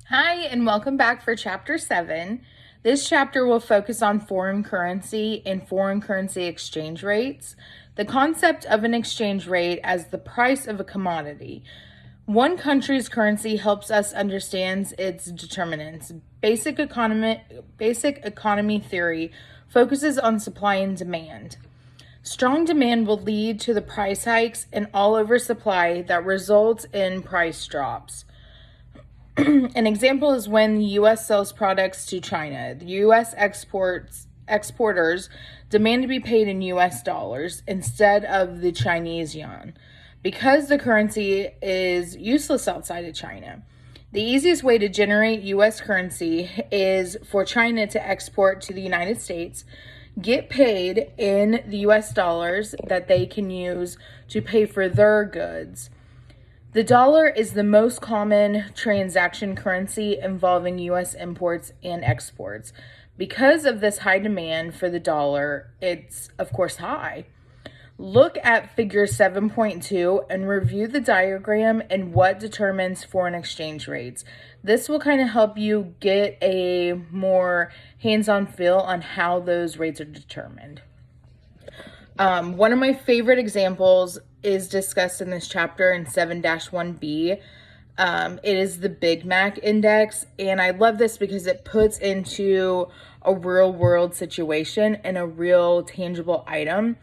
Hi, and welcome back for Chapter 7. This chapter will focus on foreign currency and foreign currency exchange rates, the concept of an exchange rate as the price of a commodity. One country's currency helps us understand its determinants. Basic economy theory focuses on supply and demand. Strong demand will lead to the price hikes and all over supply that results in price drops. An example is when the U.S. sells products to China. The U.S. exporters demand to be paid in U.S. dollars instead of the Chinese yuan because the currency is useless outside of China. The easiest way to generate U.S. currency is for China to export to the United States, get paid in the U.S. dollars that they can use to pay for their goods. The dollar is the most common transaction currency involving U.S. imports and exports. Because of this high demand for the dollar, it's of course high. Look at figure 7.2 and review the diagram and what determines foreign exchange rates. This will kind of help you get a more hands-on feel on how those rates are determined. One of my favorite examples is discussed in this chapter in 7-1b. It is the Big Mac index, and I love this because it puts into a real world situation and a real tangible item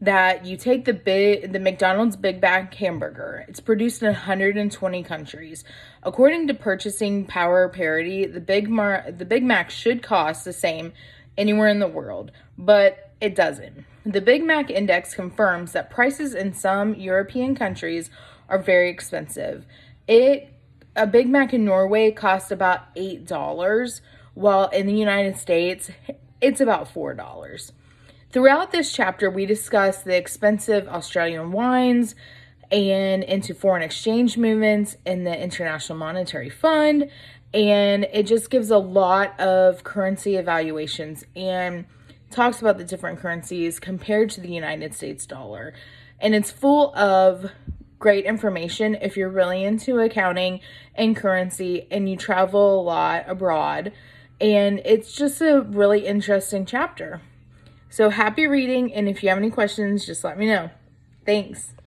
that you take the McDonald's Big Mac hamburger. It's produced in 120 countries. According to Purchasing Power Parity, the Big Mac should cost the same anywhere in the world, but it doesn't. The Big Mac Index confirms that prices in some European countries are very expensive. A Big Mac in Norway costs about $8, while in the United States, it's about $4. Throughout this chapter, we discuss the expensive Australian wines and into foreign exchange movements in the International Monetary Fund, and it just gives a lot of currency evaluations and talks about the different currencies compared to the United States dollar. And it's full of great information if you're really into accounting and currency and you travel a lot abroad. And it's just a really interesting chapter. So happy reading, and if you have any questions, just let me know. Thanks.